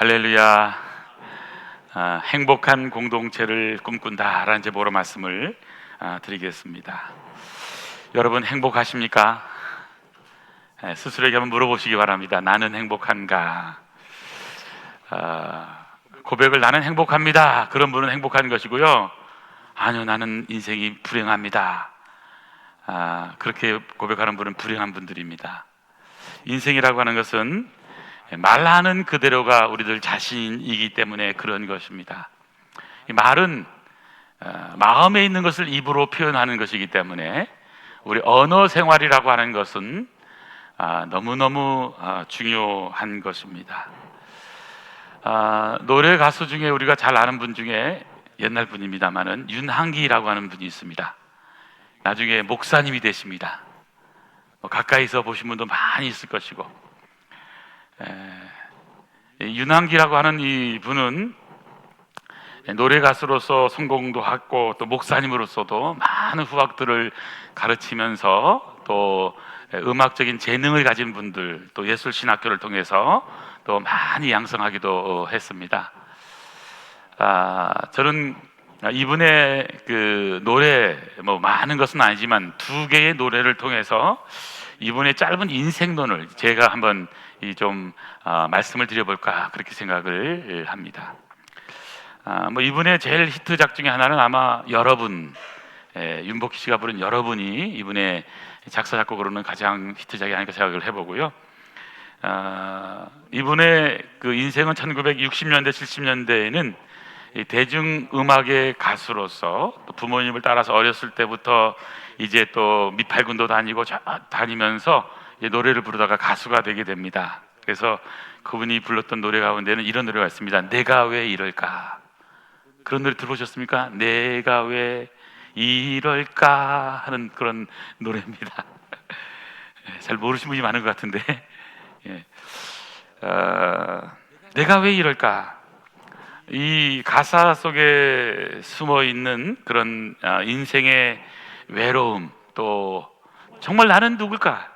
할렐루야. 행복한 공동체를 꿈꾼다라는 제목으로 말씀을 드리겠습니다. 여러분 행복하십니까? 스스로에게 한번 물어보시기 바랍니다. 나는 행복한가? 고백을 나는 행복합니다. 그런 분은 행복한 것이고요. 아니요, 나는 인생이 불행합니다. 그렇게 고백하는 분은 불행한 분들입니다. 인생이라고 하는 것은 말하는 그대로가 우리들 자신이기 때문에 그런 것입니다. 이 말은 마음에 있는 것을 입으로 표현하는 것이기 때문에 우리 언어 생활이라고 하는 것은 너무너무 중요한 것입니다. 노래 가수 중에 우리가 잘 아는 분 중에 옛날 분입니다만은 윤한기라고 하는 분이 있습니다. 나중에 목사님이 되십니다. 가까이서 보신 분도 많이 있을 것이고, 윤한기라고 하는 이 분은 노래 가수로서 성공도 하고 또 목사님으로서도 많은 후학들을 가르치면서 또 음악적인 재능을 가진 분들, 또 예술신학교를 통해서 또 많이 양성하기도 했습니다. 저는 이분의 그 노래, 많은 것은 아니지만 두 개의 노래를 통해서 이분의 짧은 인생론을 제가 한번 좀 말씀을 드려볼까 그렇게 생각을 합니다. 이분의 제일 히트작 중에 하나는 아마 여러분, 윤복희 씨가 부른 여러분이 이분의 작사 작곡으로는 가장 히트작이 아닐까 생각을 해보고요. 이분의 그 인생은 1960년대 70년대에는 대중음악의 가수로서 또 부모님을 따라서 어렸을 때부터 이제 또 미팔군도 다니고 다니면서 노래를 부르다가 가수가 되게 됩니다. 그래서 그분이 불렀던 노래 가운데는 이런 노래가 있습니다. 내가 왜 이럴까? 그런 노래 들어보셨습니까? 내가 왜 이럴까 하는 그런 노래입니다. 잘 모르시는 분이 많은 것 같은데, 내가 왜 이럴까? 이 가사 속에 숨어 있는 그런 인생의 외로움, 또 정말 나는 누굴까?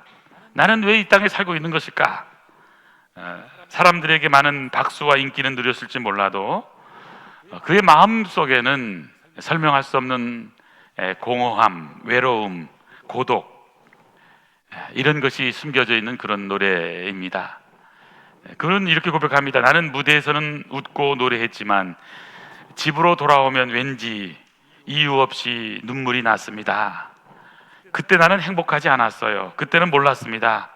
나는 왜 이 땅에 살고 있는 것일까? 사람들에게 많은 박수와 인기는 누렸을지 몰라도 그의 마음 속에는 설명할 수 없는 공허함, 외로움, 고독, 이런 것이 숨겨져 있는 그런 노래입니다. 그는 이렇게 고백합니다. 나는 무대에서는 웃고 노래했지만 집으로 돌아오면 왠지 이유 없이 눈물이 났습니다. 그때 나는 행복하지 않았어요. 그때는 몰랐습니다.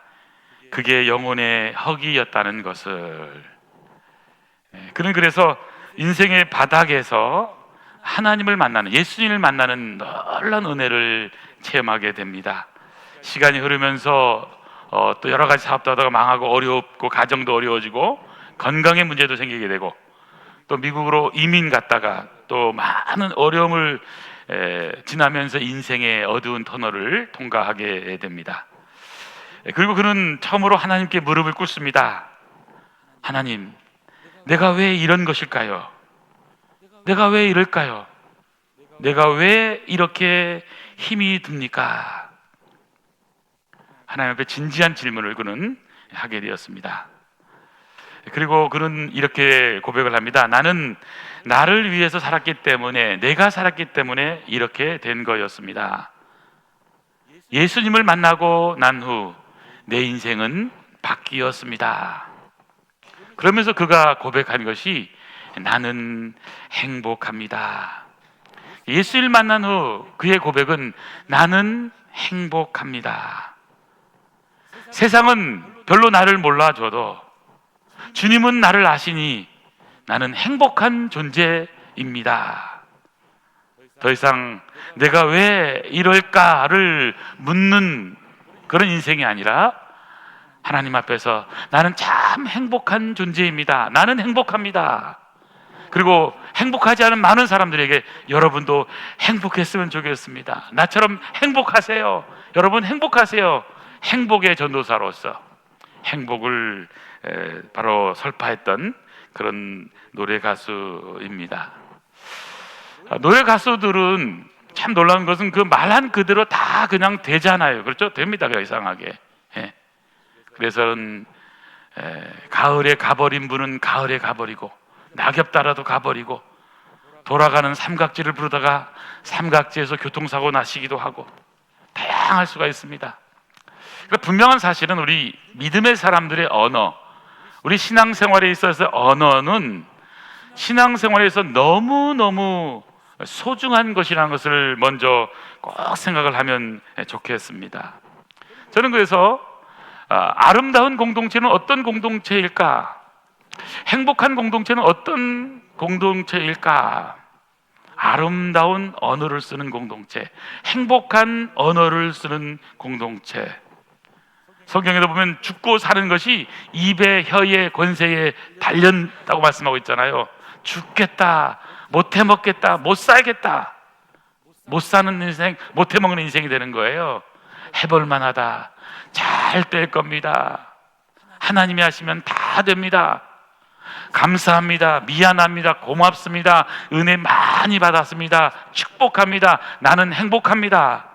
그게 영혼의 허기였다는 것을. 그는 그래서 인생의 바닥에서 하나님을 만나는, 예수님을 만나는 놀라운 은혜를 체험하게 됩니다. 시간이 흐르면서 또 여러 가지 사업도 하다가 망하고 어렵고 가정도 어려워지고 건강의 문제도 생기게 되고 또 미국으로 이민 갔다가 또 많은 어려움을 지나면서 인생의 어두운 터널을 통과하게 됩니다. 그리고 그는 처음으로 하나님께 무릎을 꿇습니다. 하나님, 내가 왜 이런 것일까요? 내가 왜 이럴까요? 내가 왜 이렇게 힘이 듭니까? 하나님 앞에 진지한 질문을 그는 하게 되었습니다. 그리고 그는 이렇게 고백을 합니다. 나는 나를 위해서 살았기 때문에, 내가 살았기 때문에 이렇게 된 거였습니다. 예수님을 만나고 난 후 내 인생은 바뀌었습니다. 그러면서 그가 고백한 것이 나는 행복합니다. 예수를 만난 후 그의 고백은 나는 행복합니다. 세상은 별로 나를 몰라줘도 주님은 나를 아시니 나는 행복한 존재입니다. 더 이상 내가 왜 이럴까를 묻는 그런 인생이 아니라 하나님 앞에서 나는 참 행복한 존재입니다. 나는 행복합니다. 그리고 행복하지 않은 많은 사람들에게 여러분도 행복했으면 좋겠습니다. 나처럼 행복하세요. 여러분 행복하세요. 행복의 전도사로서 행복을 바로 설파했던 그런 노래 가수입니다. 노래 가수들은 참 놀라운 것은 그 말한 그대로 다 그냥 되잖아요. 그렇죠? 됩니다. 이상하게. 그래서 가을에 가버린 분은 가을에 가버리고, 낙엽 따라도 가버리고, 돌아가는 삼각지를 부르다가 삼각지에서 교통사고 나시기도 하고, 다양할 수가 있습니다. 그러니까 분명한 사실은 우리 믿음의 사람들의 언어, 우리 신앙생활에 있어서 언어는 신앙생활에서 너무너무 소중한 것이라는 것을 먼저 꼭 생각을 하면 좋겠습니다. 저는 그래서 아름다운 공동체는 어떤 공동체일까? 행복한 공동체는 어떤 공동체일까? 아름다운 언어를 쓰는 공동체, 행복한 언어를 쓰는 공동체. 성경에도 보면 죽고 사는 것이 입에, 혀에, 권세에 달렸다고 말씀하고 있잖아요. 죽겠다, 못 해먹겠다, 못 살겠다, 못 사는 인생, 못 해먹는 인생이 되는 거예요. 해볼 만하다, 잘 될 겁니다, 하나님이 하시면 다 됩니다, 감사합니다, 미안합니다, 고맙습니다, 은혜 많이 받았습니다, 축복합니다, 나는 행복합니다.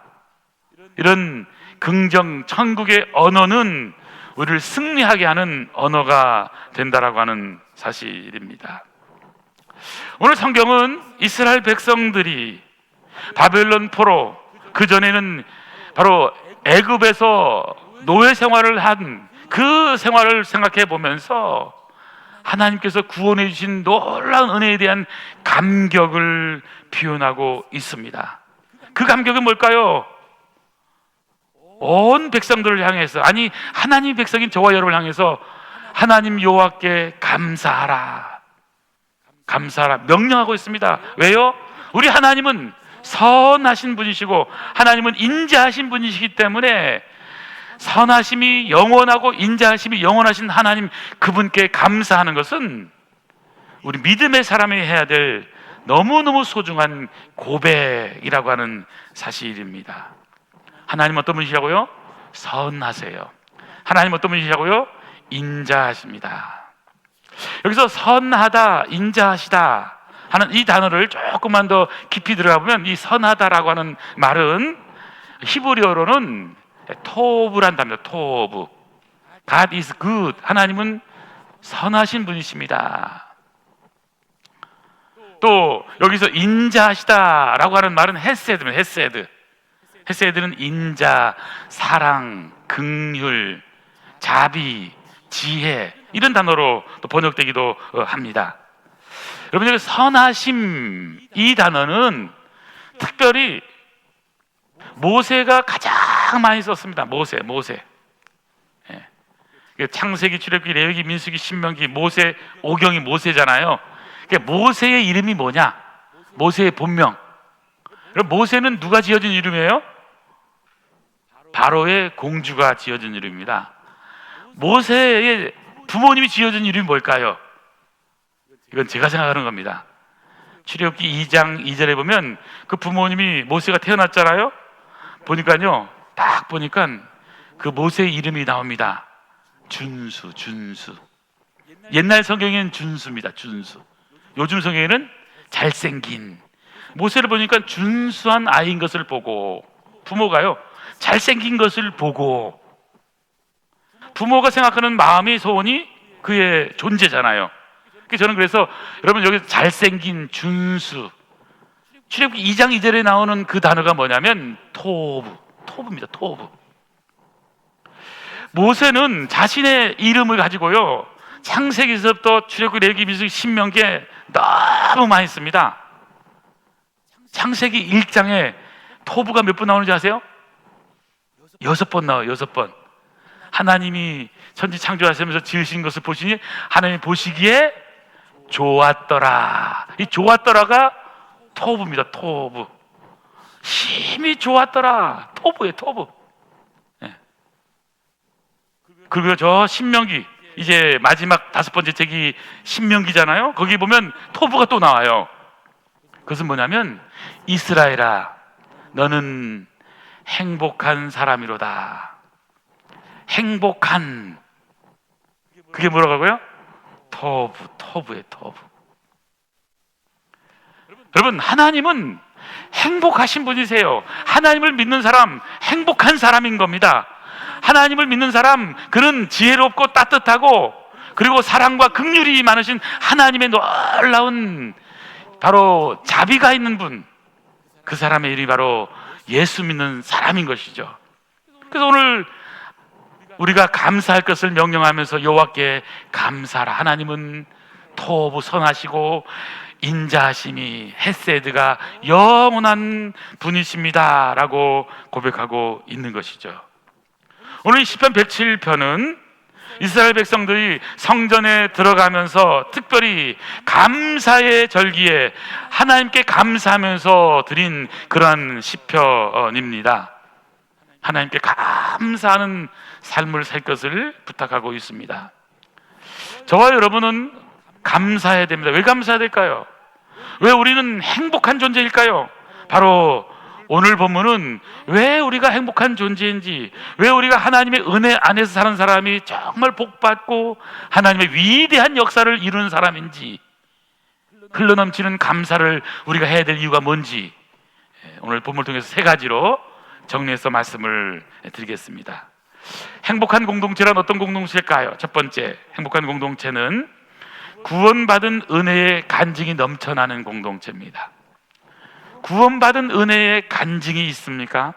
이런 긍정, 천국의 언어는 우리를 승리하게 하는 언어가 된다라고 하는 사실입니다. 오늘 성경은 이스라엘 백성들이 바벨론 포로, 그 전에는 바로 애굽에서 노예 생활을 한 그 생활을 생각해 보면서 하나님께서 구원해 주신 놀라운 은혜에 대한 감격을 표현하고 있습니다. 그 감격이 뭘까요? 온 백성들을 향해서, 아니 하나님 백성인 저와 여러분을 향해서 하나님 여호와께 감사하라, 감사하라 명령하고 있습니다. 왜요? 우리 하나님은 선하신 분이시고 하나님은 인자하신 분이시기 때문에 선하심이 영원하고 인자하심이 영원하신 하나님, 그분께 감사하는 것은 우리 믿음의 사람이 해야 될 너무너무 소중한 고백이라고 하는 사실입니다. 하나님 어떤 분이시라고요? 선하세요. 하나님 어떤 분이시라고요? 인자하십니다. 여기서 선하다, 인자하시다 하는 이 단어를 조금만 더 깊이 들어가 보면, 이 선하다라고 하는 말은 히브리어로는 토브란 단어입니다. 토브. God is good. 하나님은 선하신 분이십니다. 또 여기서 인자하시다라고 하는 말은 헤세드입니다. 헤세드. 헤세드는 인자, 사랑, 긍휼, 자비, 지혜, 이런 단어로 또 번역되기도 합니다. 여러분, 여기 선하심, 이 단어는 특별히 모세가 가장 많이 썼습니다. 모세. 창세기, 출애굽기, 레위기, 민수기, 신명기, 모세, 오경이 모세잖아요. 모세의 이름이 뭐냐? 모세의 본명. 모세는 누가 지어준 이름이에요? 바로의 공주가 지어준 이름입니다. 모세의 부모님이 지어준 이름이 뭘까요? 이건 제가 생각하는 겁니다. 출애굽기 2장 2절에 보면 그 부모님이, 모세가 태어났잖아요. 보니까요, 딱 보니까 그 모세의 이름이 나옵니다. 준수. 옛날 성경에는 준수입니다. 준수. 요즘 성경에는 잘생긴. 모세를 보니까 준수한 아이인 것을 보고, 부모가요 잘생긴 것을 보고, 부모가 생각하는 마음의 소원이 그의 존재잖아요. 저는 그래서 여러분, 여기 잘생긴, 준수, 출애굽기 2장 2절에 나오는 그 단어가 뭐냐면 토브입니다. 토브. 모세는 자신의 이름을 가지고요, 창세기에서부터 출애굽기, 레위기, 민수기, 신명기에 너무 많이 씁니다. 창세기 1장에 토브가 몇 번 나오는지 아세요? 6번 나와요. 6번. 하나님이 천지 창조하시면서 지으신 것을 보시니 하나님이 보시기에 좋았더라. 이 좋았더라가 토브입니다. 토브. 심히 좋았더라. 토브예요. 토브. 네. 그리고 저 신명기, 이제 마지막 5번째 책이 신명기잖아요. 거기 보면 토브가 또 나와요. 그것은 뭐냐면, 이스라엘아, 너는 행복한 사람이로다. 행복한. 그게 뭐라고 하고요? 토브예요. 토브. 여러분, 하나님은 행복하신 분이세요. 하나님을 믿는 사람, 행복한 사람인 겁니다. 하나님을 믿는 사람, 그는 지혜롭고 따뜻하고 그리고 사랑과 긍휼이 많으신 하나님의 놀라운 바로 자비가 있는 분, 그 사람의 이름이 바로 예수 믿는 사람인 것이죠. 그래서 오늘 우리가 감사할 것을 명령하면서 여호와께 감사하라. 하나님은 토부 선하시고 인자하심이 헤세드가 영원한 분이십니다 라고 고백하고 있는 것이죠. 오늘 시편 107편은 이스라엘 백성들이 성전에 들어가면서 특별히 감사의 절기에 하나님께 감사하면서 드린 그러한 시편입니다. 하나님께 감사하는 삶을 살 것을 부탁하고 있습니다. 저와 여러분은 감사해야 됩니다. 왜 감사해야 될까요? 왜 우리는 행복한 존재일까요? 바로 오늘 본문은 왜 우리가 행복한 존재인지, 왜 우리가 하나님의 은혜 안에서 사는 사람이 정말 복받고 하나님의 위대한 역사를 이루는 사람인지, 흘러넘치는 감사를 우리가 해야 될 이유가 뭔지 오늘 본문을 통해서 세 가지로 정리해서 말씀을 드리겠습니다. 행복한 공동체란 어떤 공동체일까요? 첫 번째, 행복한 공동체는 구원받은 은혜의 간증이 넘쳐나는 공동체입니다. 구원받은 은혜의 간증이 있습니까?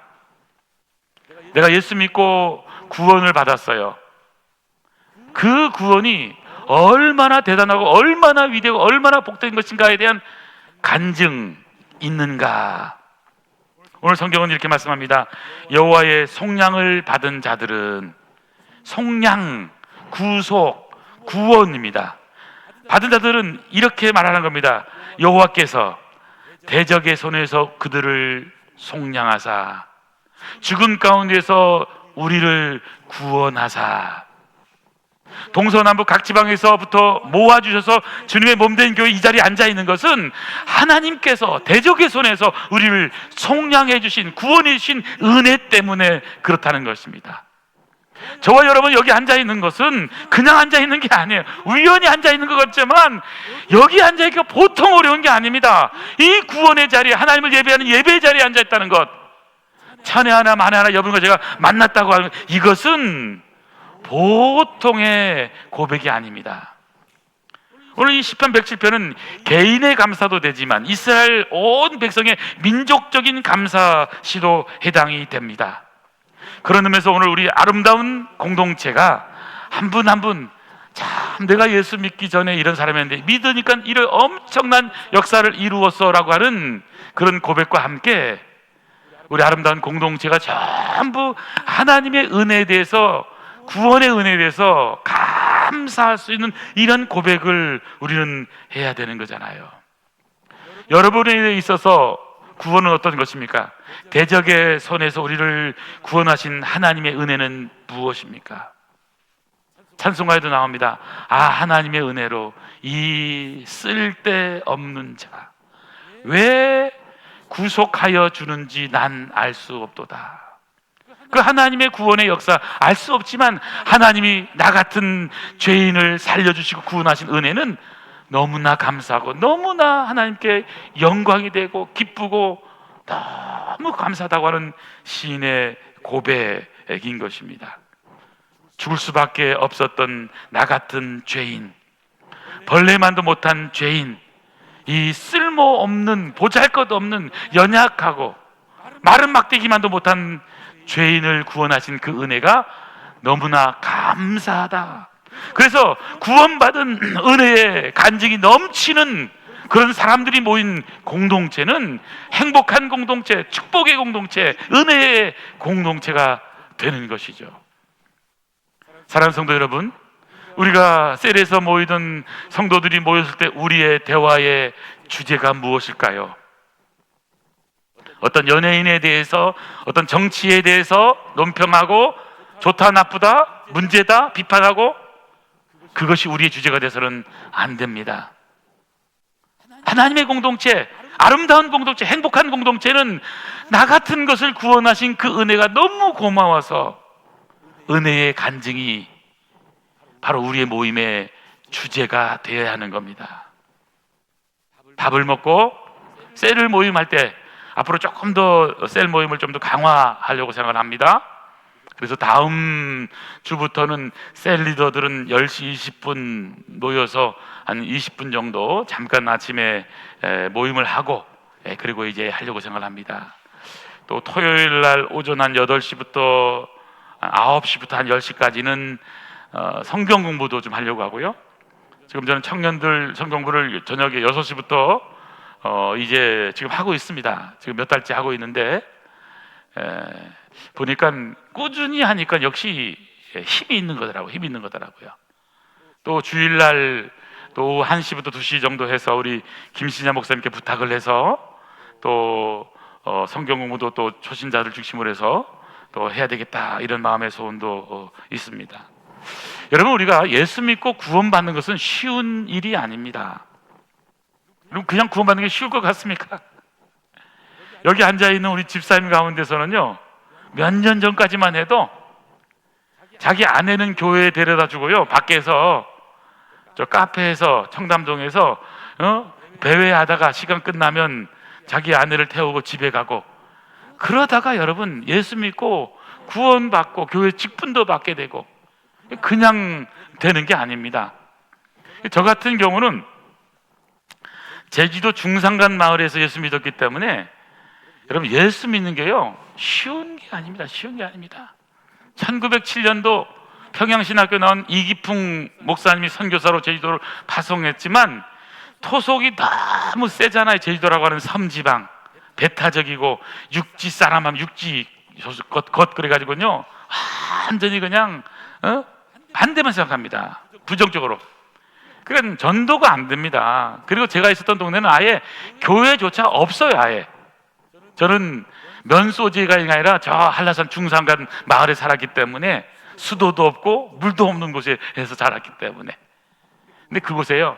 내가 예수 믿고 구원을 받았어요. 그 구원이 얼마나 대단하고 얼마나 위대하고 얼마나 복된 것인가에 대한 간증 있는가? 오늘 성경은 이렇게 말씀합니다. 여호와의 속량을 받은 자들은, 속량, 구속, 구원입니다. 받은 자들은 이렇게 말하는 겁니다. 여호와께서 대적의 손에서 그들을 속량하사 죽은 가운데서 우리를 구원하사 동서남북 각 지방에서부터 모아주셔서 주님의 몸된 교회 이 자리에 앉아있는 것은 하나님께서 대적의 손에서 우리를 속량해 주신, 구원해 주신 은혜 때문에 그렇다는 것입니다. 저와 여러분 여기 앉아있는 것은 그냥 앉아있는 게 아니에요. 우연히 앉아있는 것 같지만 여기 앉아있기가 보통 어려운 게 아닙니다. 이 구원의 자리에, 하나님을 예배하는 예배의 자리에 앉아있다는 것, 찬양 하나 만에 하나 여러분과 제가 만났다고 하는 것, 이것은 보통의 고백이 아닙니다. 오늘 이 시편 107편은 개인의 감사도 되지만 이스라엘 온 백성의 민족적인 감사시도 해당이 됩니다. 그런 의미에서 오늘 우리 아름다운 공동체가 한 분 한 분, 참 내가 예수 믿기 전에 이런 사람이었는데 믿으니까 이런 엄청난 역사를 이루었어 라고 하는 그런 고백과 함께 우리 아름다운 공동체가 전부 하나님의 은혜에 대해서, 구원의 은혜에 대해서 감사할 수 있는 이런 고백을 우리는 해야 되는 거잖아요. 여러분에 있어서 구원은 어떤 것입니까? 대적의 손에서 우리를 구원하신 하나님의 은혜는 무엇입니까? 찬송가에도 나옵니다. 아, 하나님의 은혜로 이 쓸데없는 자 왜 구속하여 주는지 난 알 수 없도다. 그 하나님의 구원의 역사 알 수 없지만 하나님이 나 같은 죄인을 살려주시고 구원하신 은혜는 너무나 감사하고 너무나 하나님께 영광이 되고 기쁘고 너무 감사하다고 하는 시인의 고백인 것입니다. 죽을 수밖에 없었던 나 같은 죄인, 벌레만도 못한 죄인, 이 쓸모없는, 보잘것없는, 연약하고 마른 막대기만도 못한 죄인을 구원하신 그 은혜가 너무나 감사하다. 그래서 구원받은 은혜의 간증이 넘치는 그런 사람들이 모인 공동체는 행복한 공동체, 축복의 공동체, 은혜의 공동체가 되는 것이죠. 사랑하는 성도 여러분, 우리가 셀에서 모이던 성도들이 모였을 때 우리의 대화의 주제가 무엇일까요? 어떤 연예인에 대해서, 어떤 정치에 대해서 논평하고 좋다 나쁘다, 문제다 비판하고, 그것이 우리의 주제가 돼서는 안 됩니다. 하나님의 공동체, 아름다운 공동체, 행복한 공동체는 나 같은 것을 구원하신 그 은혜가 너무 고마워서 은혜의 간증이 바로 우리의 모임의 주제가 되어야 하는 겁니다. 밥을 먹고 셀을 모임할 때 앞으로 조금 더 셀 모임을 좀 더 강화하려고 생각을 합니다. 그래서 다음 주부터는 셀 리더들은 10시 20분 모여서 한 20분 정도 잠깐 아침에 모임을 하고, 그리고 이제 하려고 생각을 합니다. 또 토요일 날 오전 한 8시부터 9시부터 한 10시까지는 성경 공부도 좀 하려고 하고요. 지금 저는 청년들 성경 공부를 저녁에 6시부터 이제 지금 하고 있습니다. 지금 몇 달째 하고 있는데, 보니까 꾸준히 하니까 역시 힘이 있는 거더라고요. 또 주일날 또 1시부터 2시 정도 해서 우리 김신자 목사님께 부탁을 해서 또 성경 공부도 또 초신자들 중심으로 해서 또 해야 되겠다, 이런 마음의 소원도 있습니다. 여러분, 우리가 예수 믿고 구원받는 것은 쉬운 일이 아닙니다. 그럼 그냥 구원받는 게 쉬울 것 같습니까? 여기 앉아있는 우리 집사님 가운데서는요, 몇 년 전까지만 해도 자기 아내는 교회에 데려다 주고요, 밖에서 저 카페에서 청담동에서 배회하다가 시간 끝나면 자기 아내를 태우고 집에 가고, 그러다가 여러분 예수 믿고 구원받고 교회 직분도 받게 되고, 그냥 되는 게 아닙니다. 저 같은 경우는 제주도 중산간 마을에서 예수 믿었기 때문에, 여러분 예수 믿는 게요 쉬운 게 아닙니다. 1907년도 평양신학교 나온 이기풍 목사님이 선교사로 제주도를 파송했지만, 토속이 너무 세잖아요. 제주도라고 하는 섬지방, 배타적이고 육지 사람하면 육지 겉 그래가지고요 완전히 그냥 반대만 생각합니다. 부정적으로. 그러니까 전도가 안 됩니다. 그리고 제가 있었던 동네는 아예 교회조차 없어요. 아예. 저는 면소지가 아니라 저 한라산 중산간 마을에 살았기 때문에, 수도도 없고 물도 없는 곳에서 자랐기 때문에. 근데 그곳에요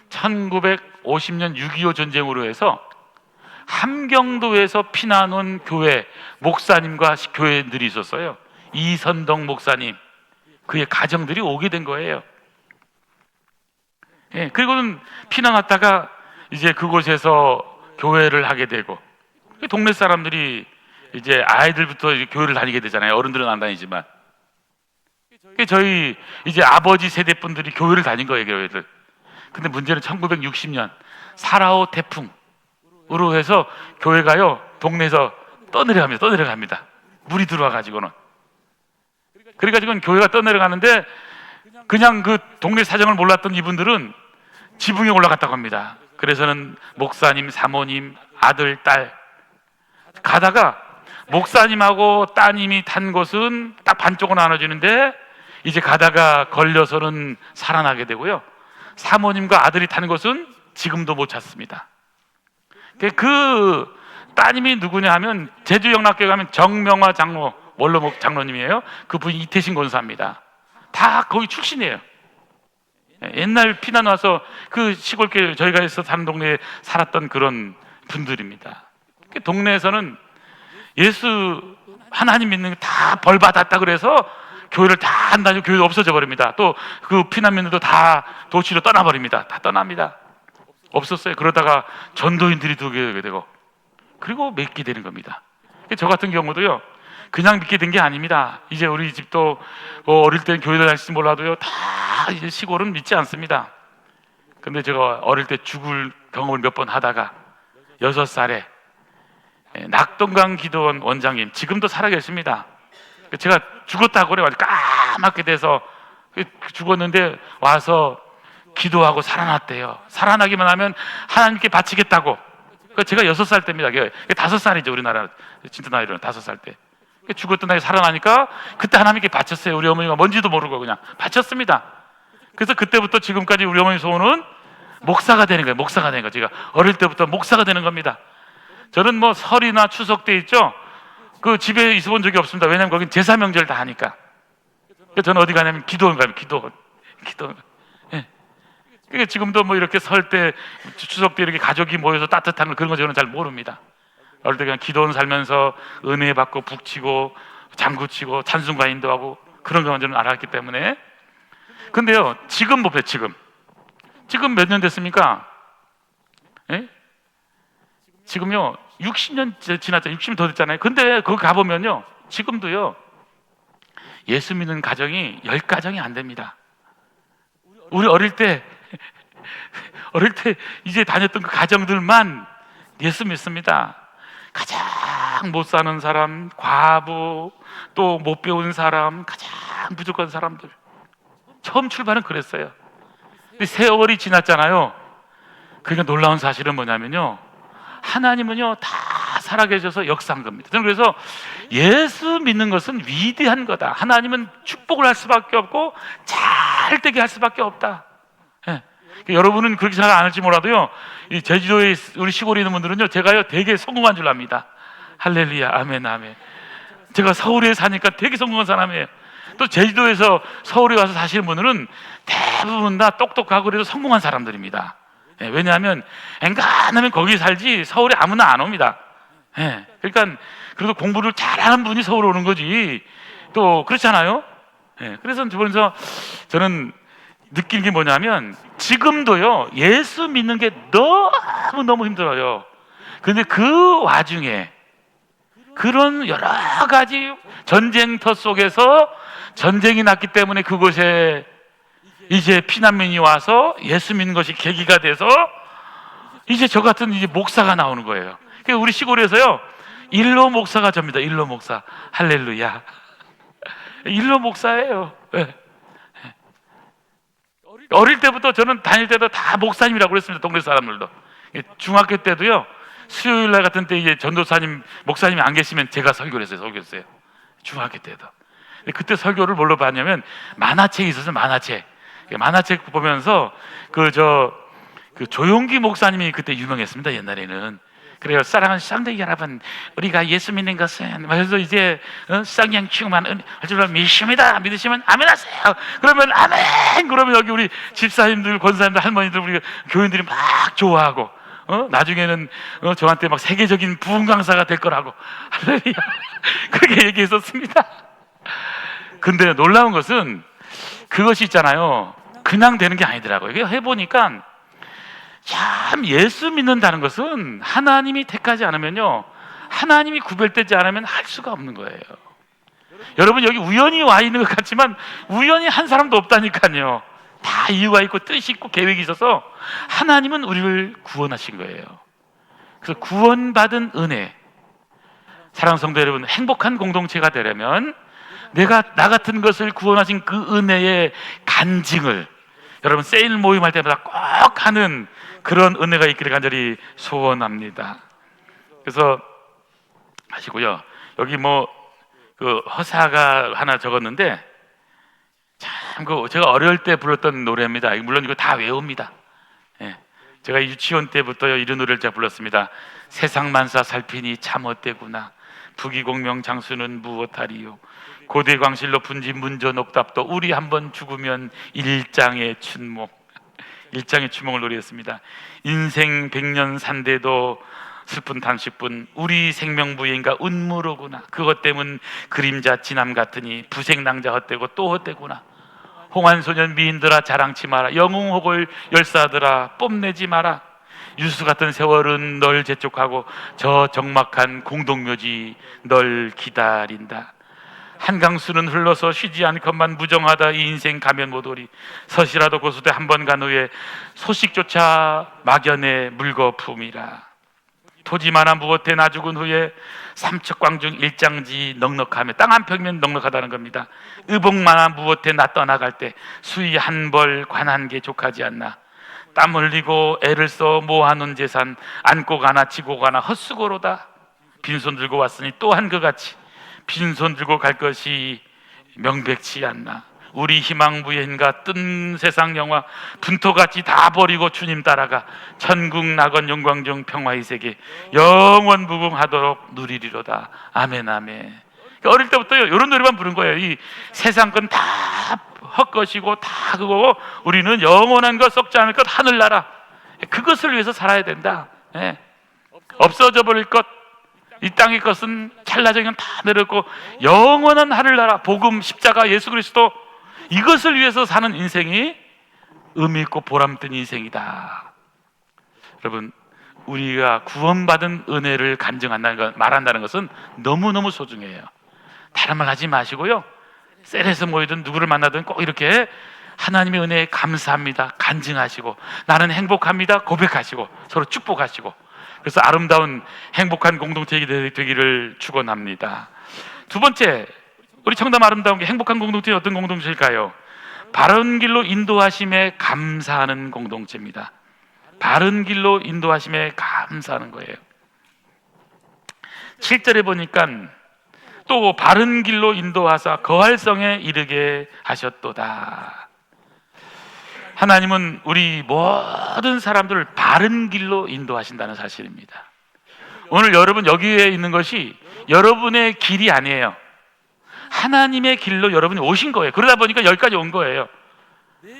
1950년 6.25 전쟁으로 해서 함경도에서 피난 온 교회 목사님과 교회들이 있었어요. 이선동 목사님, 그의 가정들이 오게 된 거예요. 그리고는 피난 왔다가 이제 그곳에서 교회를 하게 되고, 동네 사람들이 이제 아이들부터 이제 교회를 다니게 되잖아요. 어른들은 안 다니지만. 저희 이제 아버지 세대 분들이 교회를 다닌 거예요, 교회를. 근데 문제는 1960년 4.25 태풍으로 해서 교회가요 동네에서 떠내려갑니다. 물이 들어와가지고는. 그래가지고는 교회가 떠내려가는데, 그냥 그 동네 사정을 몰랐던 이분들은 지붕에 올라갔다고 합니다. 그래서는 목사님, 사모님, 아들, 딸 가다가, 목사님하고 따님이 탄 곳은 딱 반쪽으로 나눠지는데, 이제 가다가 걸려서는 살아나게 되고요, 사모님과 아들이 탄 곳은 지금도 못 찾습니다. 그 따님이 누구냐 하면, 제주 영락교회 가면 정명화 장로, 원로목 장로님이에요. 그분이 이태신 권사입니다. 다 거기 출신이에요. 옛날 피난 와서 그 시골교회, 저희가 해서 사는 동네에 살았던 그런 분들입니다. 동네에서는 예수 하나님 믿는 게 다 벌 받았다 그래서 교회를 다 안 다니고 교회 없어져 버립니다. 또 그 피난민들도 다 도시로 떠나버립니다. 다 떠납니다. 없었어요. 그러다가 전도인들이 되게 되고, 그리고 믿게 되는 겁니다. 저 같은 경우도요 그냥 믿게 된 게 아닙니다. 이제 우리 집도 어릴 때는 교회를 다닐지 몰라도요 다 이제 시골은 믿지 않습니다. 근데 제가 어릴 때 죽을 경험을 몇 번 하다가 6살에 낙동강 기도원 원장님, 지금도 살아계십니다. 제가 죽었다고 그래요. 까맣게 돼서 죽었는데 와서 기도하고 살아났대요. 살아나기만 하면 하나님께 바치겠다고. 제가 6살 때입니다. 5살이죠 우리나라 진짜 나이로는 5살 때. 죽었던 날에 살아나니까 그때 하나님께 바쳤어요. 우리 어머니가 뭔지도 모르고 그냥 바쳤습니다. 그래서 그때부터 지금까지 우리 어머니 소원은 목사가 되는 거예요. 목사가 되는 거. 제가 어릴 때부터 목사가 되는 겁니다. 저는 뭐 설이나 추석 때 있죠, 그 집에 있어 본 적이 없습니다. 왜냐하면 거긴 제사 명절 다 하니까. 저는 어디 가냐면 기도원 가면 기도. 그러니까 지금도 뭐 이렇게 설 때, 추석 때 이렇게 가족이 모여서 따뜻한 걸, 그런 거 저는 잘 모릅니다. 어릴 때 그냥 기도원 살면서 은혜 받고 북치고 장구치고 찬송가 인도하고 그런 것만 저는 알았기 때문에. 근데요 지금 보세요. 지금 몇 년 됐습니까? 지금요 60년 지났잖아요. 60년 더 됐잖아요. 근데 거기 가보면요 지금도요 예수 믿는 가정이 10가정이 안 됩니다. 우리 어릴 때 이제 다녔던 그 가정들만 예수 믿습니다. 가장 못 사는 사람, 과부, 또 못 배운 사람, 가장 부족한 사람들. 처음 출발은 그랬어요. 근데 세월이 지났잖아요. 그러니까 놀라운 사실은 뭐냐면요, 하나님은요 다 살아계셔서 역사한 겁니다. 저는 그래서 예수 믿는 것은 위대한 거다. 하나님은 축복을 할 수밖에 없고 잘 되게 할 수밖에 없다. 예. 여러분은 그렇게 생각 안 할지 몰라도요, 이 제주도에 우리 시골에 있는 분들은요, 제가요 되게 성공한 줄 압니다. 할렐루야, 아멘, 아멘. 제가 서울에 사니까 되게 성공한 사람이에요. 또 제주도에서 서울에 와서 사시는 분들은 대부분 다 똑똑하고 그래도 성공한 사람들입니다. 예, 왜냐하면 엔간하면 거기 살지 서울에 아무나 안 옵니다. 예, 그러니까 그래도 공부를 잘하는 분이 서울 오는 거지, 또 그렇잖아요. 예, 그래서 저는 느낀 게 뭐냐면, 지금도요 예수 믿는 게 너무 힘들어요. 근데 그 와중에 그런 여러 가지 전쟁터 속에서 전쟁이 났기 때문에 그곳에 이제 피난민이 와서 예수 믿는 것이 계기가 돼서 이제 저 같은 이제 목사가 나오는 거예요. 그러니까 우리 시골에서요 일로 목사가 접니다. 일로 목사. 할렐루야. 일로 목사예요. 네. 어릴 때부터 저는 다닐 때도 다 목사님이라고 그랬습니다. 동네 사람들도. 중학교 때도요, 수요일 날 같은 때 이제 전도사님, 목사님이 안 계시면 제가 설교를 했어요. 설교했어요. 중학교 때도. 그때 설교를 뭘로 봤냐면 만화책이 있었어요. 만화책 보면서 그 조용기 목사님이 그때 유명했습니다. 옛날에는. 그래요. 사랑하는 쌍둥이 여러분, 우리가 예수 믿는 것은, 그래서 이제 쌍양 충만 줄 믿습니다. 믿으시면 아멘하세요. 그러면 아멘. 그러면 여기 우리 집사님들, 권사님들, 할머니들, 우리 교인들이 막 좋아하고, 나중에는 저한테 막 세계적인 부흥 강사가 될 거라고 할렐루야 그렇게 얘기했었습니다. 근데 놀라운 것은 그것이 있잖아요, 그냥 되는 게 아니더라고요. 이게 해보니까 참 예수 믿는다는 것은 하나님이 택하지 않으면요, 하나님이 구별되지 않으면 할 수가 없는 거예요. 여러분, 여기 우연히 와 있는 것 같지만 우연히 한 사람도 없다니까요. 다 이유가 있고 뜻이 있고 계획이 있어서 하나님은 우리를 구원하신 거예요. 그래서 구원받은 은혜, 사랑하는 성도 여러분, 행복한 공동체가 되려면 내가 나 같은 것을 구원하신 그 은혜의 간증을 여러분 세일 모임할 때마다 꼭 하는 그런 은혜가 있기를 간절히 소원합니다. 그래서 하시고요, 여기 그 허사가 하나 적었는데, 참 제가 어릴 때 불렀던 노래입니다. 물론 이거 다 외웁니다. 예. 제가 유치원 때부터 이런 노래를 제가 불렀습니다. 세상 만사 살피니 참 헛되구나. 부귀공명 장수는 무엇하리요. 고대광실로 분진 문저 녹답도 우리 한번 죽으면 일장의 춘목. 일장의 춘목을 노래했습니다. 인생 백년 산대도 슬픈 단식뿐 우리 생명부인가 운무로구나. 그것 때문 그림자 지남 같으니 부생낭자 헛되고 또 헛되구나. 홍한소년 미인들아 자랑치 마라. 영웅혹을 열사들아 뽐내지 마라. 유수 같은 세월은 널 재촉하고 저 적막한 공동묘지 널 기다린다. 한강수는 흘러서 쉬지 않건만 무정하다. 이 인생 가면 못 오리. 서시라도 고수대 한 번 간 후에 소식조차 막연해 물거품이라. 토지만한 무엇해 나 죽은 후에 삼척광중 일장지 넉넉하며, 땅 한 평면 넉넉하다는 겁니다. 의복만한 무엇해 나 떠나갈 때 수의 한 벌 관한 게 족하지 않나. 땀 흘리고 애를 써 모아놓은 재산 안고 가나 지고 가나 헛수고로다. 빈손 들고 왔으니 또한 그같이 빈손 들고 갈 것이 명백치 않나. 우리 희망부인가 뜬 세상 영화 분토같이 다 버리고 주님 따라가 천국 낙원 영광 중 평화의 세계 영원 무궁하도록 누리리로다. 아멘 아멘. 어릴 때부터 이런 노래만 부른 거예요. 이 세상 건 다 헛것이고 다 그거고 우리는 영원한 것 썩지 않을 것 하늘나라, 그것을 위해서 살아야 된다. 예. 없어져 버릴 것, 이 땅의 것은 찰나적인 다 내렸고 영원한 하늘나라, 복음, 십자가, 예수 그리스도, 이것을 위해서 사는 인생이 의미 있고 보람된 인생이다. 여러분, 우리가 구원받은 은혜를 간증한다는 것, 말한다는 것은 너무너무 소중해요. 다른 말 하지 마시고요, 셀에서 모이든 누구를 만나든 꼭 이렇게 하나님의 은혜에 감사합니다 간증하시고, 나는 행복합니다 고백하시고, 서로 축복하시고, 그래서 아름다운 행복한 공동체 되기를 축원합니다. 두 번째, 우리 청담 아름다운 게 행복한 공동체 어떤 공동체일까요? 바른 길로 인도하심에 감사하는 공동체입니다. 바른 길로 인도하심에 감사하는 거예요. 7절에 보니까 또 바른 길로 인도하사 거할 성에 이르게 하셨도다. 하나님은 우리 모든 사람들을 바른 길로 인도하신다는 사실입니다. 오늘 여러분 여기에 있는 것이 여러분의 길이 아니에요. 하나님의 길로 여러분이 오신 거예요. 그러다 보니까 여기까지 온 거예요.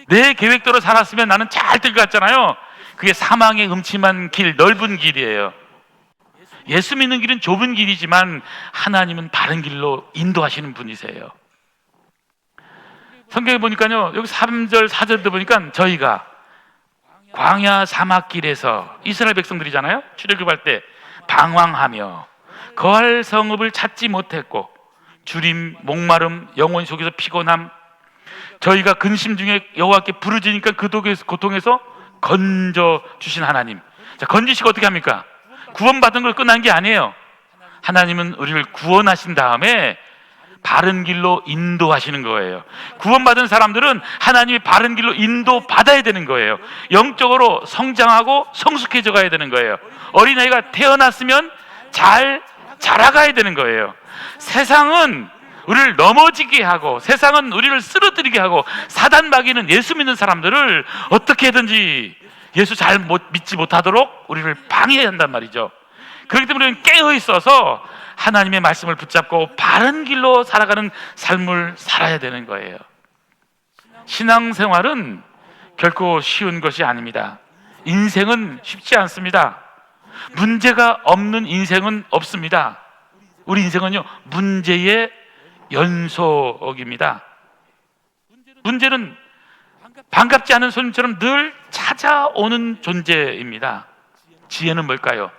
내 계획대로 살았으면 나는 잘 될 것 같잖아요. 그게 사망의 음침한 길, 넓은 길이에요. 예수 믿는 길은 좁은 길이지만 하나님은 바른 길로 인도하시는 분이세요. 성경에 보니까요, 여기 3절 4절도 보니까 저희가 광야 사막길에서 이스라엘 백성들이잖아요. 출애굽할 때 방황하며 거할 성읍을 찾지 못했고 주림, 목마름, 영혼 속에서 피곤함, 저희가 근심 중에 여호와께 부르짖으니까 그 고통에서 건져 주신 하나님. 자, 건지시고 어떻게 합니까? 구원받은 걸 끝난 게 아니에요. 하나님은 우리를 구원하신 다음에 바른 길로 인도하시는 거예요. 구원받은 사람들은 하나님이 바른 길로 인도받아야 되는 거예요. 영적으로 성장하고 성숙해져 가야 되는 거예요. 어린아이가 태어났으면 잘 자라가야 되는 거예요. 세상은 우리를 넘어지게 하고, 세상은 우리를 쓰러뜨리게 하고, 사단 마귀는 예수 믿는 사람들을 어떻게든지 예수 잘 믿지 못하도록 우리를 방해한단 말이죠. 그렇기 때문에 우리는 깨어 있어서 하나님의 말씀을 붙잡고 바른 길로 살아가는 삶을 살아야 되는 거예요. 신앙생활은 결코 쉬운 것이 아닙니다. 인생은 쉽지 않습니다. 문제가 없는 인생은 없습니다. 우리 인생은요, 문제의 연속입니다. 문제는 반갑지 않은 손님처럼 늘 찾아오는 존재입니다. 지혜는 뭘까요?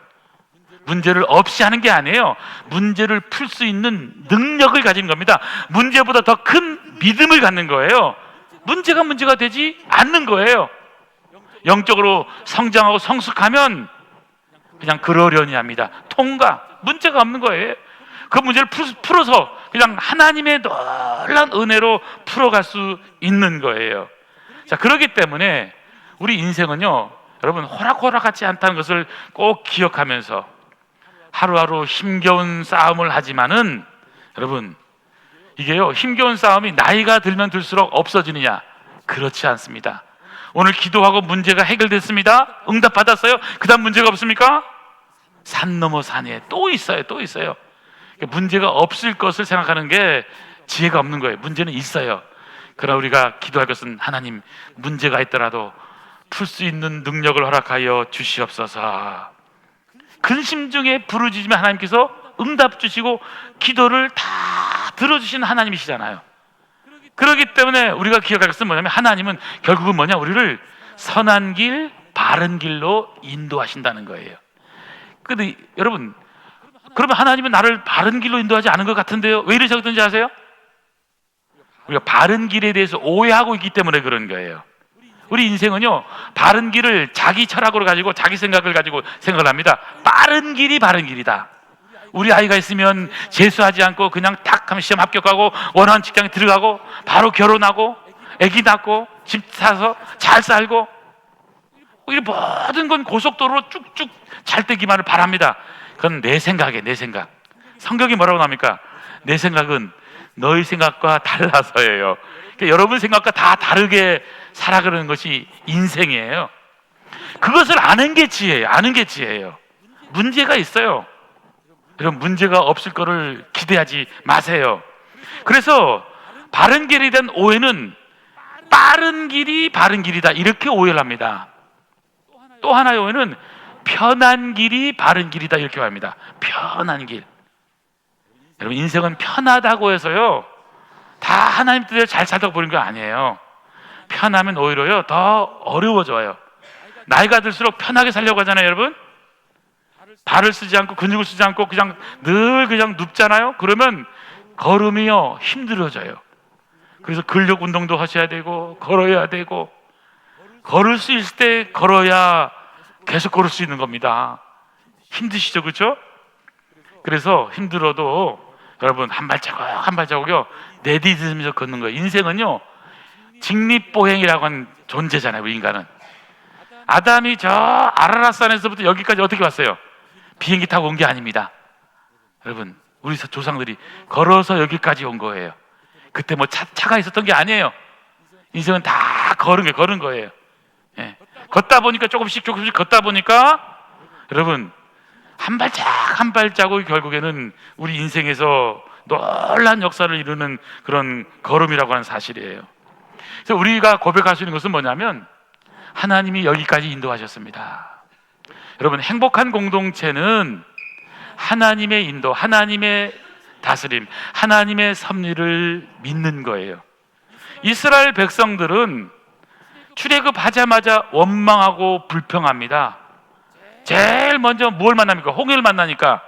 문제를 없이 하는 게 아니에요. 문제를 풀 수 있는 능력을 가진 겁니다. 문제보다 더 큰 믿음을 갖는 거예요. 문제가 되지 않는 거예요. 영적으로 성장하고 성숙하면 그냥 그러려니 합니다. 통과, 문제가 없는 거예요. 그 문제를 풀어서 그냥 하나님의 놀라운 은혜로 풀어갈 수 있는 거예요. 자, 그렇기 때문에 우리 인생은요, 여러분 호락호락하지 않다는 것을 꼭 기억하면서 하루하루 힘겨운 싸움을 하지만은, 여러분 이게요, 힘겨운 싸움이 나이가 들면 들수록 없어지느냐? 그렇지 않습니다. 오늘 기도하고 문제가 해결됐습니다. 응답 받았어요. 그 다음 문제가 없습니까? 산 넘어 산에 또 있어요. 또 있어요. 문제가 없을 것을 생각하는 게 지혜가 없는 거예요. 문제는 있어요. 그러나 우리가 기도할 것은, 하나님 문제가 있더라도 풀 수 있는 능력을 허락하여 주시옵소서. 근심 중에 부르짖으면 하나님께서 응답 주시고 기도를 다 들어주신 하나님이시잖아요. 그렇기 때문에 우리가 기억할 것은 뭐냐면, 하나님은 결국은 뭐냐? 우리를 선한 길, 바른 길로 인도하신다는 거예요. 근데 여러분, 그러면 하나님은 나를 바른 길로 인도하지 않은 것 같은데요, 왜 이러셨던지 아세요? 우리가 바른 길에 대해서 오해하고 있기 때문에 그런 거예요. 우리 인생은요, 바른 길을 자기 철학으로 가지고, 자기 생각을 가지고 생각을 합니다. 빠른 길이 바른 길이다. 우리 아이가 있으면 재수하지 않고 그냥 딱 하면 시험 합격하고 원하는 직장에 들어가고 바로 결혼하고 아기 낳고 집 사서 잘 살고, 이 모든 건 고속도로로 쭉쭉 잘 되기만을 바랍니다. 그건 내 생각이에요. 내 생각. 성경이 뭐라고 나옵니까? 내 생각은 너희 생각과 달라서예요. 그러니까 여러분 생각과 다 다르게 살아가는 것이 인생이에요. 그것을 아는 게 지혜예요. 아는 게 지혜예요. 문제가 있어요. 여러분, 문제가 없을 거를 기대하지 마세요. 그래서 바른 길에 대한 오해는 빠른 길이 바른 길이다, 이렇게 오해를 합니다. 또 하나의 오해는 편한 길이 바른 길이다, 이렇게 합니다. 편한 길. 여러분, 인생은 편하다고 해서요 다 하나님 뜻대로 잘 살다고 보는 거 아니에요. 편하면 오히려요 더 어려워져요. 나이가 들수록 편하게 살려고 하잖아요. 여러분, 발을 쓰지 않고 근육을 쓰지 않고 그냥 늘 그냥 눕잖아요. 그러면 걸음이요 힘들어져요. 그래서 근력 운동도 하셔야 되고 걸어야 되고, 걸을 수 있을 때 걸어야 계속 걸을 수 있는 겁니다. 힘드시죠, 그렇죠? 그래서 힘들어도 여러분 한 발자국 한 발자국요 내디디면서 걷는 거예요. 인생은요 직립보행이라고 하는 존재잖아요. 우리 인간은 아담이 저 아라랏산에서부터 여기까지 어떻게 왔어요? 비행기 타고 온 게 아닙니다. 여러분 우리 조상들이 걸어서 여기까지 온 거예요. 그때 뭐 차가 있었던 게 아니에요. 인생은 다 걸은 거예요. 예. 걷다 보니까 조금씩 걷다 보니까 여러분 한 발짝 한 발자국이 결국에는 우리 인생에서 놀라운 역사를 이루는 그런 걸음이라고 하는 사실이에요. 그래서 우리가 고백할 수 있는 것은 뭐냐면 하나님이 여기까지 인도하셨습니다. 여러분 행복한 공동체는 하나님의 인도, 하나님의 다스림, 하나님의 섭리를 믿는 거예요. 이스라엘 백성들은 출애굽하자마자 원망하고 불평합니다. 제일 먼저 뭘 만납니까? 홍해를 만나니까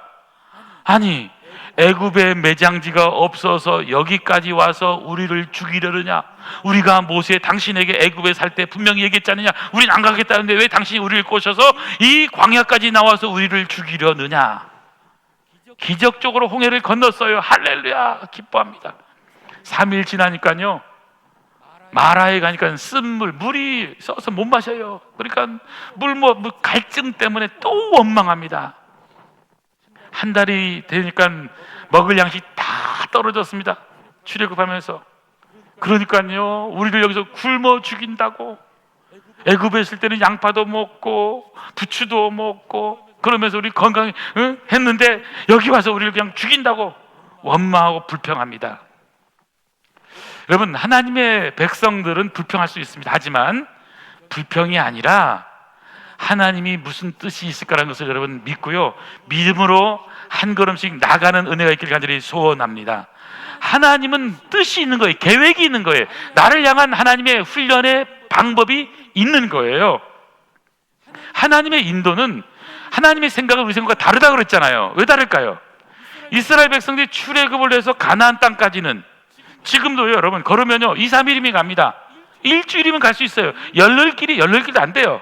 아니 애굽에 매장지가 없어서 여기까지 와서 우리를 죽이려느냐? 우리가 모세 당신에게 애굽에 살 때 분명히 얘기했지 않느냐? 우린 안 가겠다는데 왜 당신이 우리를 꼬셔서 이 광야까지 나와서 우리를 죽이려느냐? 기적적으로 홍해를 건넜어요. 할렐루야 기뻐합니다. 3일 지나니까요 마라에 가니까 쓴물, 물이 써서 못 마셔요. 그러니까 물 갈증 때문에 또 원망합니다. 한 달이 되니까 먹을 양식 다 떨어졌습니다. 출애굽하면서. 그러니까요 우리를 여기서 굶어 죽인다고. 애굽에 있을 때는 양파도 먹고 부추도 먹고 그러면서 우리 건강히 했는데 여기 와서 우리를 그냥 죽인다고 원망하고 불평합니다. 여러분 하나님의 백성들은 불평할 수 있습니다. 하지만 불평이 아니라 하나님이 무슨 뜻이 있을까라는 것을 여러분 믿고요 믿음으로 한 걸음씩 나가는 은혜가 있기를 간절히 소원합니다. 하나님은 뜻이 있는 거예요. 계획이 있는 거예요. 나를 향한 하나님의 훈련의 방법이 있는 거예요. 하나님의 인도는 하나님의 생각은 우리 생각과 다르다고 그랬잖아요. 왜 다를까요? 이스라엘 백성들이 출애굽을 해서 가나안 땅까지는 지금도요 여러분 걸으면요 2, 3일이면 갑니다. 일주일이면 갈 수 있어요. 열흘길도 안 돼요.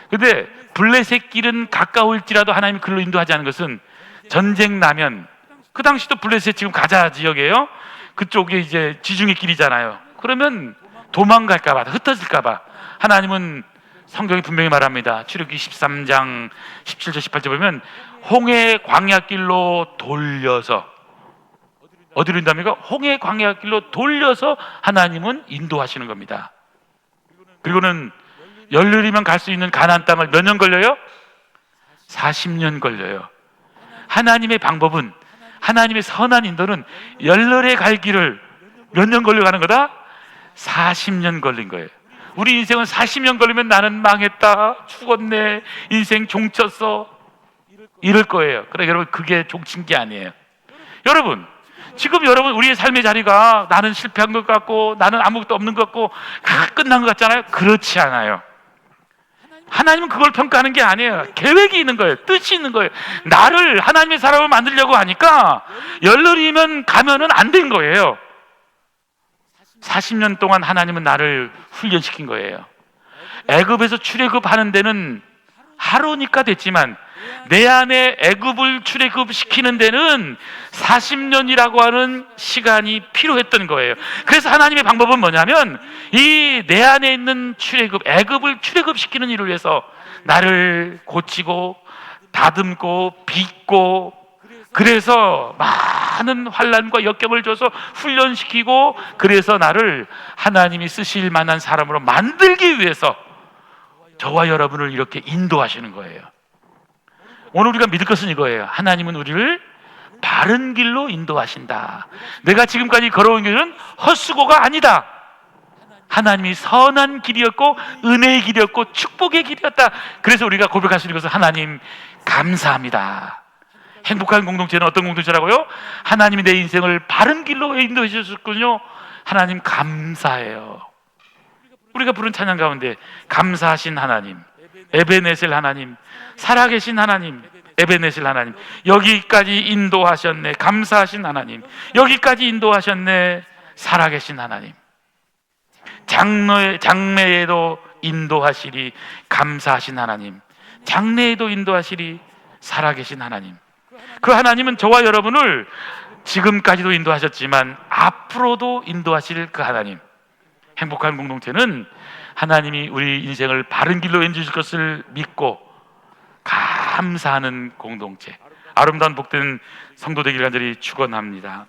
근데 블레셋 길은 가까울지라도 하나님이 글로 인도하지 않은 것은 전쟁 나면 그 당시도 블레셋 지금 가자 지역이에요. 그쪽에 이제 지중해 길이잖아요. 그러면 도망갈까봐 흩어질까봐 하나님은 성경이 분명히 말합니다. 출애굽기 13장 17절 18절 보면 홍해 광야길로 돌려서 어디로 인도합니까? 홍해 광야길로 돌려서 하나님은 인도하시는 겁니다. 그리고는 열흘이면 갈 수 있는 가나안 땅을 몇 년 걸려요? 40년 걸려요. 하나님의 방법은 하나님의 선한 인도는 열흘에 갈 길을 몇 년 걸려가는 거다? 40년 걸린 거예요. 우리 인생은 40년 걸리면 나는 망했다, 죽었네, 인생 종쳤어 이럴 거예요. 그러나 여러분 그게 종친 게 아니에요. 여러분 지금 여러분 우리의 삶의 자리가 나는 실패한 것 같고 나는 아무것도 없는 것 같고 끝난 것 같잖아요. 그렇지 않아요. 하나님은 그걸 평가하는 게 아니에요. 계획이 있는 거예요. 뜻이 있는 거예요. 나를 하나님의 사람을 만들려고 하니까 열흘이면 가면은 안 된 거예요. 40년 동안 하나님은 나를 훈련시킨 거예요. 애굽에서 출애굽하는 데는 하루니까 됐지만 내 안에 애굽을 출애굽시키는 데는 40년이라고 하는 시간이 필요했던 거예요. 그래서 하나님의 방법은 뭐냐면 이 내 안에 있는 애굽을 출애굽시키는 일을 위해서 나를 고치고 다듬고 빚고 그래서 많은 환난과 역경을 줘서 훈련시키고 그래서 나를 하나님이 쓰실 만한 사람으로 만들기 위해서 저와 여러분을 이렇게 인도하시는 거예요. 오늘 우리가 믿을 것은 이거예요. 하나님은 우리를 바른 길로 인도하신다. 내가 지금까지 걸어온 길은 헛수고가 아니다. 하나님이 선한 길이었고 은혜의 길이었고 축복의 길이었다. 그래서 우리가 고백할 수 있는 것은 하나님 감사합니다. 행복한 공동체는 어떤 공동체라고요? 하나님이 내 인생을 바른 길로 인도해 주셨군요. 하나님 감사해요. 우리가 부른 찬양 가운데 감사하신 하나님, 에베네셀 하나님, 살아계신 하나님, 에베네셀 하나님, 여기까지 인도하셨네. 감사하신 하나님, 여기까지 인도하셨네. 살아계신 하나님, 장래에도 인도하시리 감사하신 하나님, 장래에도 인도하시리 살아계신 하나님. 그 하나님은 저와 여러분을 지금까지도 인도하셨지만 앞으로도 인도하실 그 하나님. 행복한 공동체는 하나님이 우리 인생을 바른 길로 인도해 주실 것을 믿고 감사하는 공동체, 아름다운 복된 성도 되기를 간절히 축원합니다.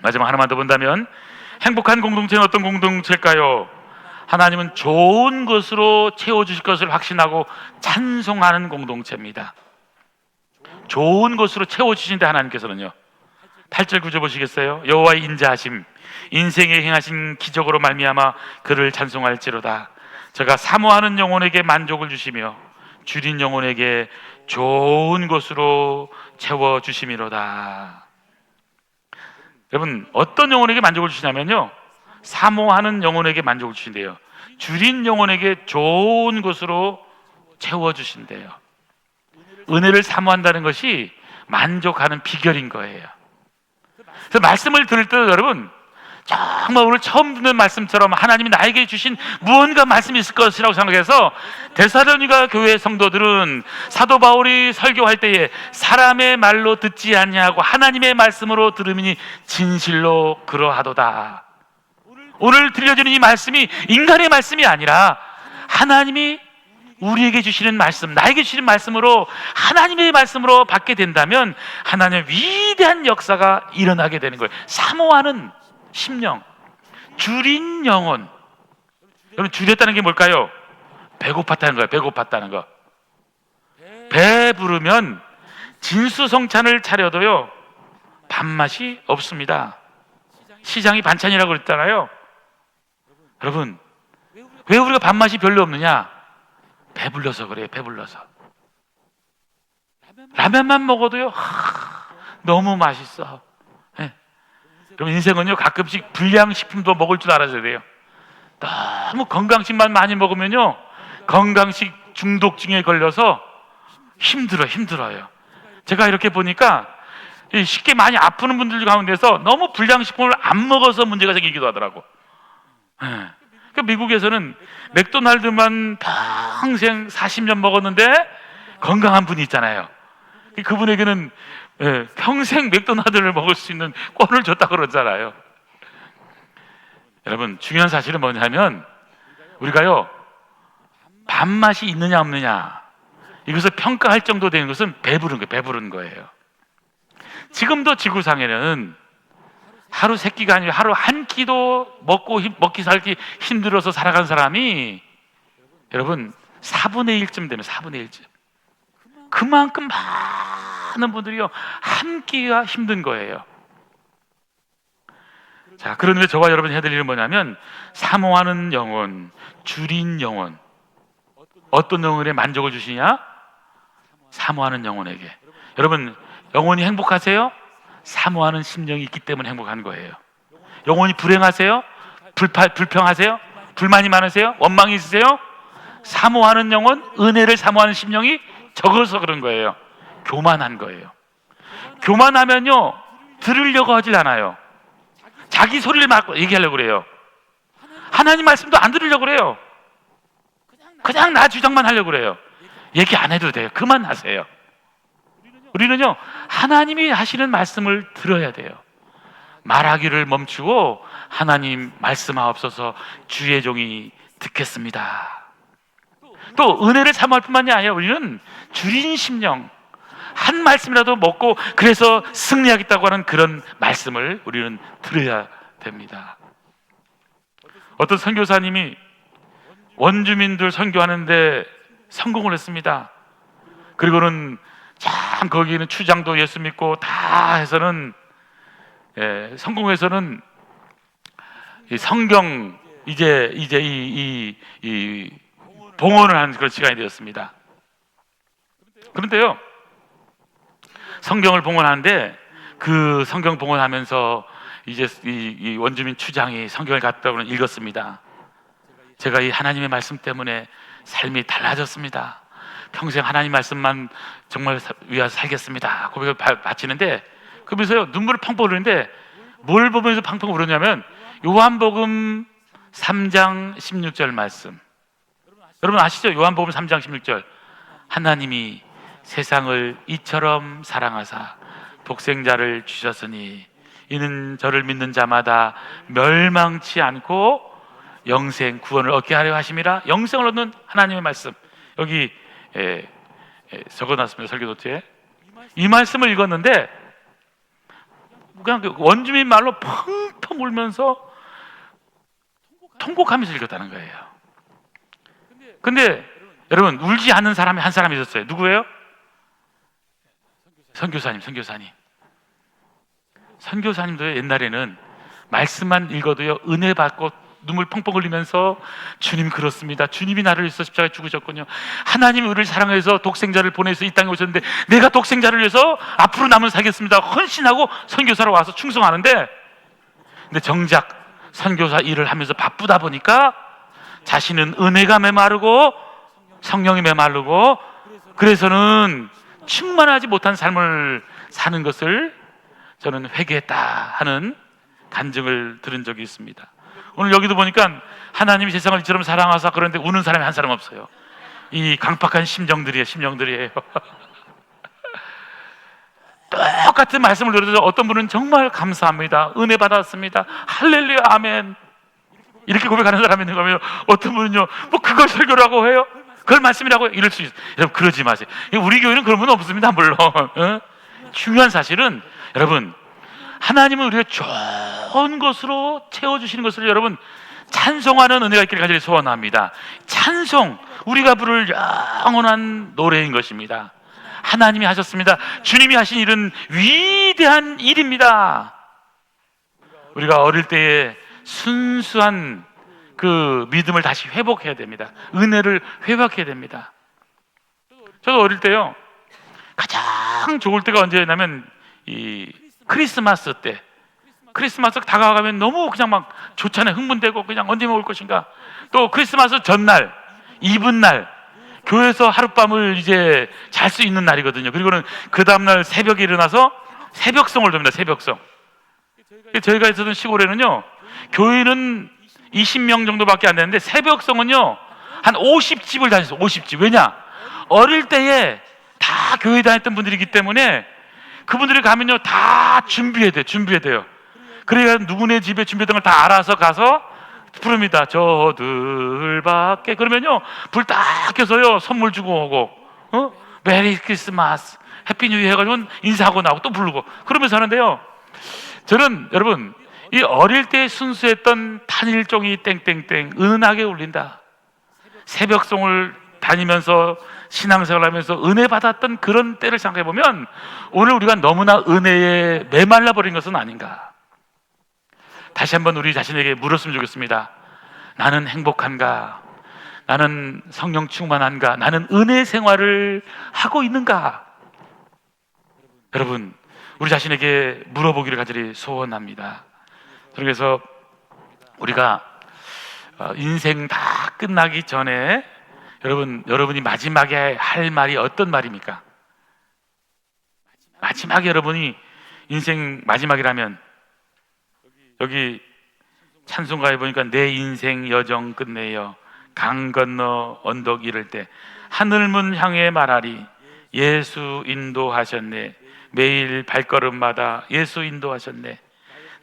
마지막 하나만 더 본다면 행복한 공동체는 어떤 공동체일까요? 하나님은 좋은 것으로 채워주실 것을 확신하고 찬송하는 공동체입니다. 좋은 것으로 채워주신데 하나님께서는요, 8절 9절 보시겠어요? 여호와의 인자하심, 인생에 행하신 기적으로 말미암아 그를 찬송할지로다. 저가 사모하는 영혼에게 만족을 주시며 줄인 영혼에게 좋은 것으로 채워주심이로다. 여러분, 어떤 영혼에게 만족을 주시냐면요, 사모하는 영혼에게 만족을 주신대요. 줄인 영혼에게 좋은 것으로 채워주신대요. 은혜를 사모한다는 것이 만족하는 비결인 거예요. 그래서 말씀을 들을 때 여러분, 정말 오늘 처음 듣는 말씀처럼 하나님이 나에게 주신 무언가 말씀이 있을 것이라고 생각해서 데살로니가 교회 성도들은 사도 바울이 설교할 때에 사람의 말로 듣지 아니하고 하나님의 말씀으로 들으니 진실로 그러하도다. 오늘 들려주는 이 말씀이 인간의 말씀이 아니라 하나님이 우리에게 주시는 말씀, 나에게 주시는 말씀으로, 하나님의 말씀으로 받게 된다면 하나님의 위대한 역사가 일어나게 되는 거예요. 사모하는 심령, 줄인 영혼. 여러분, 줄였다는 게 뭘까요? 배고팠다는 거예요. 배고팠다는 거. 배 부르면 진수성찬을 차려도요 밥맛이 없습니다. 시장이 반찬이라고 그랬잖아요. 여러분, 왜 우리가 밥맛이 별로 없느냐? 배불러서 그래요. 배불러서. 라면만 먹어도요 너무 맛있어. 네. 그럼 인생은요 가끔씩 불량식품도 먹을 줄 알아야 돼요. 너무 건강식만 많이 먹으면요 건강식 중독증에 걸려서 힘들어요. 제가 이렇게 보니까 쉽게 많이 아프는 분들 가운데서 너무 불량식품을 안 먹어서 문제가 생기기도 하더라고. 네. 그 미국에서는 맥도날드만 평생 40년 먹었는데 건강한 분이 있잖아요. 그분에게는 평생 맥도날드를 먹을 수 있는 권을 줬다고 그러잖아요. 여러분, 중요한 사실은 뭐냐면 우리가요 밥맛이 있느냐 없느냐 이것을 평가할 정도 되는 것은 배부른 거예요. 지금도 지구상에는 하루 세 끼가 아니라 하루 한 끼도 먹기 살기 힘들어서 살아간 사람이 여러분 4분의 1쯤 되면 4분의 1쯤. 그만큼 많은 분들이요 한 끼가 힘든 거예요. 자, 그런데 저와 여러분이 해야 될 일은 뭐냐면 사모하는 영혼, 줄인 영혼. 어떤 영혼에 만족을 주시냐? 사모하는 영혼에게. 여러분, 영혼이 행복하세요? 사모하는 심령이 있기 때문에 행복한 거예요. 영혼이 불행하세요? 불평하세요? 불만이 많으세요? 원망이 있으세요? 사모하는 영혼, 은혜를 사모하는 심령이 적어서 그런 거예요. 교만한 거예요. 교만하면요 들으려고 하질 않아요. 자기 소리를 막 얘기하려고 그래요. 하나님 말씀도 안 들으려고 그래요. 그냥 나 주장만 하려고 그래요. 얘기 안 해도 돼요. 그만하세요. 우리는요 하나님이 하시는 말씀을 들어야 돼요. 말하기를 멈추고 하나님 말씀하옵소서 주의 종이 듣겠습니다. 또 은혜를 사모할 뿐만이 아니라 우리는 줄인 심령, 한 말씀이라도 먹고 그래서 승리하겠다고 하는 그런 말씀을 우리는 들어야 됩니다. 어떤 선교사님이 원주민들 선교하는데 성공을 했습니다. 그리고는 참 거기는 추장도 예수 믿고 다 해서는 성공해서는 이 성경 이제 이 봉헌을 하는 그런 시간이 되었습니다. 그런데요 성경을 봉헌하는데 그 성경 봉헌하면서 이제 이 원주민 추장이 성경을 갖다 읽었습니다. 제가 이 하나님의 말씀 때문에 삶이 달라졌습니다. 평생 하나님 말씀만 정말 위하여 살겠습니다. 고백을 바치는데 그러면서요 눈물을 펑펑 흘리는데 뭘 보면서 팡팡 울었냐면 요한복음 3장 16절 말씀. 여러분 아시죠? 요한복음 3장 16절. 하나님이 세상을 이처럼 사랑하사 독생자를 주셨으니 이는 저를 믿는 자마다 멸망치 않고 영생 구원을 얻게 하려 하심이라. 영생을 얻는 하나님의 말씀. 여기 적어놨습니다. 설교 노트에. 이 말씀을 읽었는데 그냥 그 원주민 말로 펑펑 울면서 통곡하면서 읽었다는 거예요. 근데 여러분 울지 않는 사람이 한 사람이 있었어요. 누구예요? 선교사님도 옛날에는 말씀만 읽어도요 은혜 받고 눈물 펑펑 흘리면서 주님 그렇습니다. 주님이 나를 위해서 십자가에 죽으셨군요. 하나님이 우리를 사랑해서 독생자를 보내서 이 땅에 오셨는데 내가 독생자를 위해서 앞으로 남은 살겠습니다. 헌신하고 선교사로 와서 충성하는데 근데 정작 선교사 일을 하면서 바쁘다 보니까 자신은 은혜가 메마르고 성령이 메마르고 그래서는 충만하지 못한 삶을 사는 것을 저는 회개했다 하는 간증을 들은 적이 있습니다. 오늘 여기도 보니까 하나님이 세상을 이처럼 사랑하사 그런데 우는 사람이 한 사람 없어요. 이 강팍한 심정들이에요. 똑같은 말씀을 들어도 어떤 분은 정말 감사합니다. 은혜 받았습니다. 할렐루야 아멘. 이렇게 고백하는 사람이 있는 거면 어떤 분은요 뭐 그걸 설교라고 해요? 그걸 말씀이라고 해요? 이럴 수 있어요. 여러분 그러지 마세요. 우리 교회는 그런 분 없습니다. 물론 중요한 사실은 여러분 하나님은 우리가 좋은 것으로 채워주시는 것을 여러분 찬송하는 은혜가 있기를 간절히 소원합니다. 찬송 우리가 부를 영원한 노래인 것입니다. 하나님이 하셨습니다. 주님이 하신 일은 위대한 일입니다. 우리가 어릴 때에 순수한 그 믿음을 다시 회복해야 됩니다. 은혜를 회복해야 됩니다. 저도 어릴 때요 가장 좋을 때가 언제였냐면 이 크리스마스 때. 크리스마스 다가가면 너무 그냥 막 좋잖아요. 흥분되고 그냥 언제 먹을 것인가. 또 크리스마스 전날 이브날 교회에서 하룻밤을 이제 잘 수 있는 날이거든요. 그리고는 그 다음날 새벽에 일어나서 새벽성을 돕니다. 새벽성. 저희가 있었던 시골에는요 교회는 20명 정도밖에 안 되는데 새벽성은요 한 50집을 다녔어요. 50집. 왜냐? 어릴 때에 다 교회 다녔던 분들이기 때문에 그분들이 가면요 다 준비해야 돼요. 그러니까 누구네 집에 준비했던 걸 다 알아서 가서 부릅니다. 저들밖에. 그러면요 불 딱 켜서요 선물 주고 오고 메리 크리스마스 해피 뉴 이어 해가지고 인사하고 나오고 또 부르고 그러면서 하는데요 저는 여러분 이 어릴 때 순수했던 단일종이 땡땡땡 은하게 울린다. 새벽송을 다니면서 신앙생활을 하면서 은혜 받았던 그런 때를 생각해 보면 오늘 우리가 너무나 은혜에 메말라 버린 것은 아닌가. 다시 한번 우리 자신에게 물었으면 좋겠습니다. 나는 행복한가? 나는 성령 충만한가? 나는 은혜 생활을 하고 있는가? 여러분 우리 자신에게 물어보기를 간절히 소원합니다. 그래서 우리가 인생 다 끝나기 전에 여러분이 마지막에 할 말이 어떤 말입니까? 마지막에 여러분이 인생 마지막이라면 여기 찬송가에 보니까 내 인생 여정 끝내어 강 건너 언덕 이를 때 하늘문 향해 말하리 예수 인도하셨네. 매일 발걸음마다 예수 인도하셨네.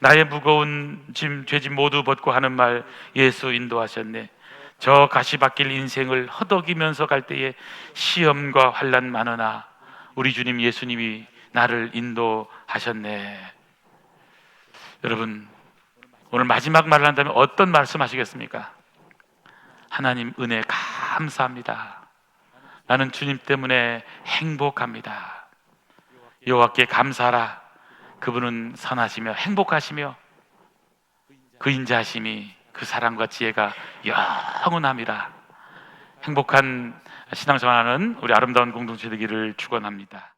나의 무거운 짐 죄짐 모두 벗고 하는 말 예수 인도하셨네. 저 가시밭길 인생을 허덕이면서 갈 때에 시험과 환난 많으나 우리 주님 예수님이 나를 인도하셨네. 여러분 오늘 마지막 말을 한다면 어떤 말씀 하시겠습니까? 하나님 은혜 감사합니다. 나는 주님 때문에 행복합니다. 여호와께 감사하라. 그분은 선하시며 행복하시며 그 인자하심이 그 사랑과 지혜가 영원함이라. 행복한 신앙생활하는 우리 아름다운 공동체 되기를 축원합니다.